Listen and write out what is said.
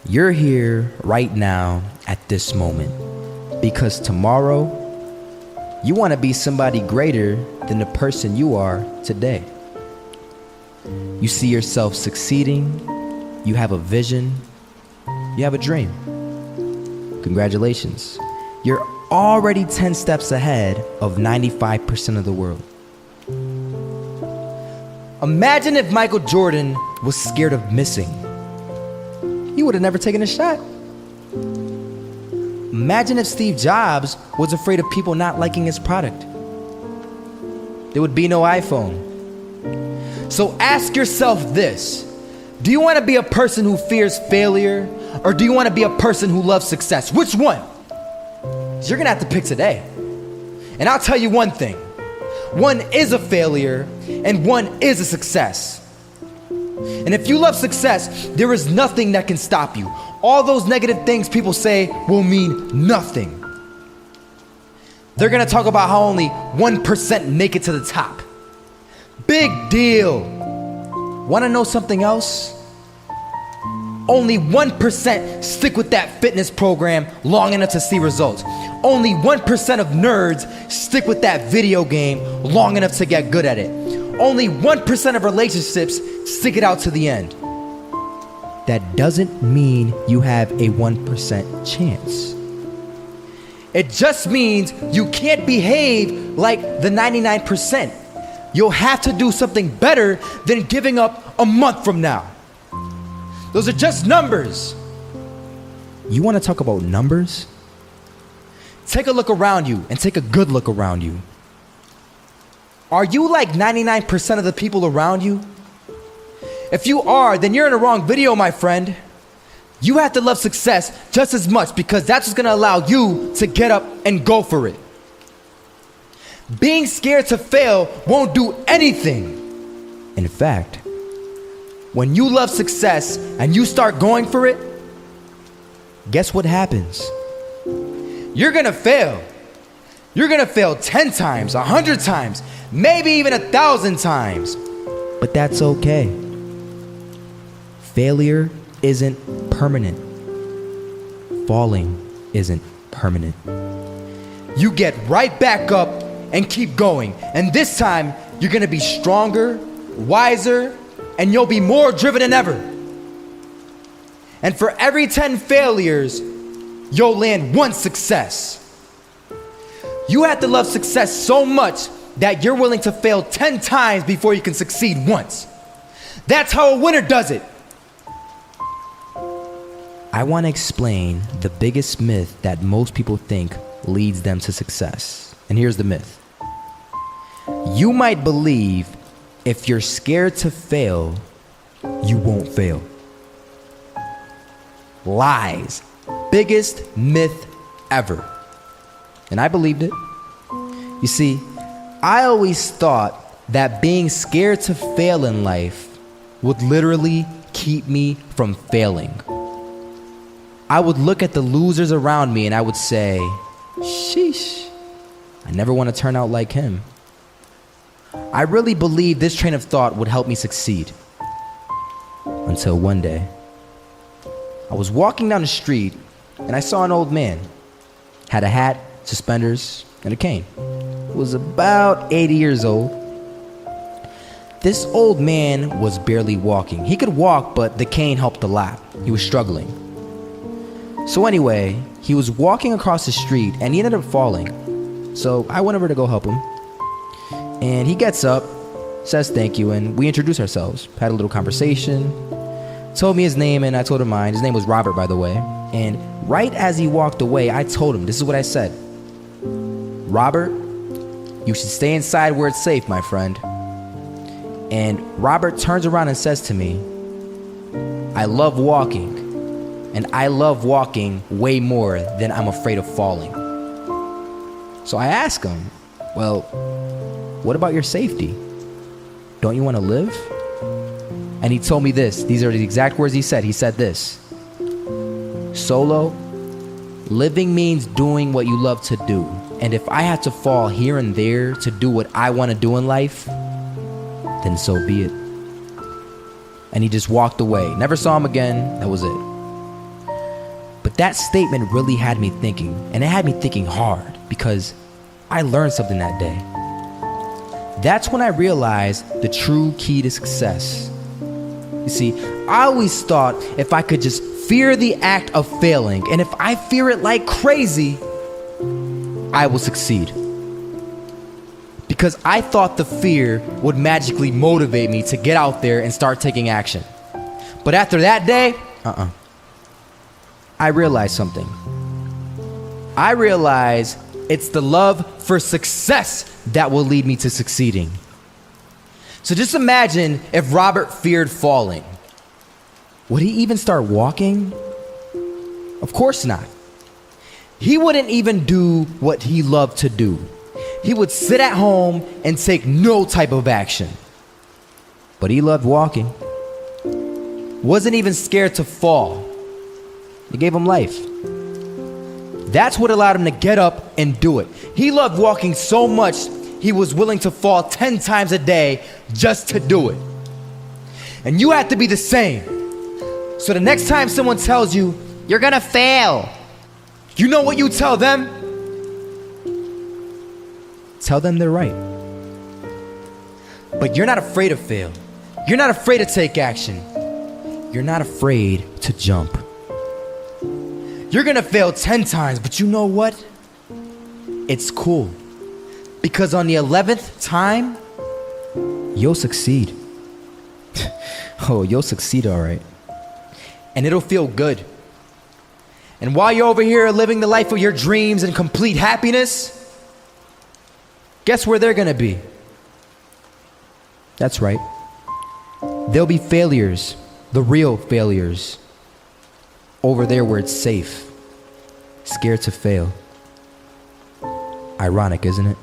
You're here right now at this moment because tomorrow you want to be somebody greater than the person you are today. You see yourself succeeding, you have a vision, you have a dream. Congratulations. You're already 10 steps ahead of 95% of the world. Imagine if Michael Jordan was scared of missing. He would have never taken a shot. Imagine if Steve Jobs was afraid of people not liking his product. There would be no iPhone. So ask yourself this: do you want to be a person who fears failure, or do you want to be a person who loves success? Which one? You're gonna have to pick today. And I'll tell you one thing: one is a failure and one is a success. And if you love success, there is nothing that can stop you. All those negative things people say will mean nothing. They're gonna talk about how only 1% make it to the top. Big deal. Wanna know something else? Only 1% stick with that fitness program long enough to see results. Only 1% of nerds stick with that video game long enough to get good at it. Only 1% of relationships stick it out to the end. That doesn't mean you have a 1% chance. It just means you can't behave like the 99%. You'll have to do something better than giving up a month from now. Those are just numbers. You want to talk about numbers? Take a look around you and take a good look around you. Are you like 99% of the people around you? If you are, then you're in the wrong video, my friend. You have to love success just as much because that's what's gonna allow you to get up and go for it. Being scared to fail won't do anything. In fact, when you love success and you start going for it, guess what happens? You're gonna fail. You're gonna fail 10 times, 100 times, maybe even 1,000 times. But that's okay. Failure isn't permanent. Falling isn't permanent. You get right back up and keep going. And this time, you're gonna be stronger, wiser, and you'll be more driven than ever. And for every 10 failures, you'll land one success. You have to love success so much that you're willing to fail 10 times before you can succeed once. That's how a winner does it. I want to explain the biggest myth that most people think leads them to success. And here's the myth. You might believe if you're scared to fail, you won't fail. Lies. Biggest myth ever. And I believed it. You see, I always thought that being scared to fail in life would literally keep me from failing. I would look at the losers around me and I would say, sheesh, I never want to turn out like him. I really believed this train of thought would help me succeed. Until one day, I was walking down the street and I saw an old man. Had a hat, suspenders, and a cane. Was about 80 years old. This old man was barely walking. He could walk, but the cane helped a lot. He was struggling. So anyway, he was walking across the street and he ended up falling. So I went over to go help him. And he gets up, says thank you, and we introduced ourselves. Had a little conversation. Told me his name and I told him mine. His name was Robert, by the way. And right as he walked away, I told him, this is what I said. Robert, you should stay inside where it's safe, my friend. And Robert turns around and says to me, I love walking. And I love walking way more than I'm afraid of falling. So I ask him, well, what about your safety? Don't you want to live? And he told me this. These are the exact words he said. He said this: Solo, living means doing what you love to do. And if I have to fall here and there to do what I want to do in life, then so be it. And he just walked away. Never saw him again. That was it. But that statement really had me thinking, and it had me thinking hard because I learned something that day. That's when I realized the true key to success. You see, I always thought if I could just fear the act of failing, and if I fear it like crazy, I will succeed. Because I thought the fear would magically motivate me to get out there and start taking action. But after that day, I realized something. I realized it's the love for success that will lead me to succeeding. So just imagine if Robert feared falling. Would he even start walking? Of course not. He wouldn't even do what he loved to do. He would sit at home and take no type of action. But he loved walking. Wasn't even scared to fall. It gave him life. That's what allowed him to get up and do it. He loved walking so much, he was willing to fall 10 times a day just to do it. And you have to be the same. So the next time someone tells you, you're gonna fail, you know what you tell them? Tell them they're right. But you're not afraid to fail. You're not afraid to take action. You're not afraid to jump. You're gonna fail 10 times, but you know what? It's cool. Because on the 11th time, you'll succeed. Oh, you'll succeed all right. And it'll feel good. And while you're over here living the life of your dreams and complete happiness, guess where they're gonna be? That's right. They'll be failures, the real failures. Over there where it's safe, scared to fail. Ironic, isn't it?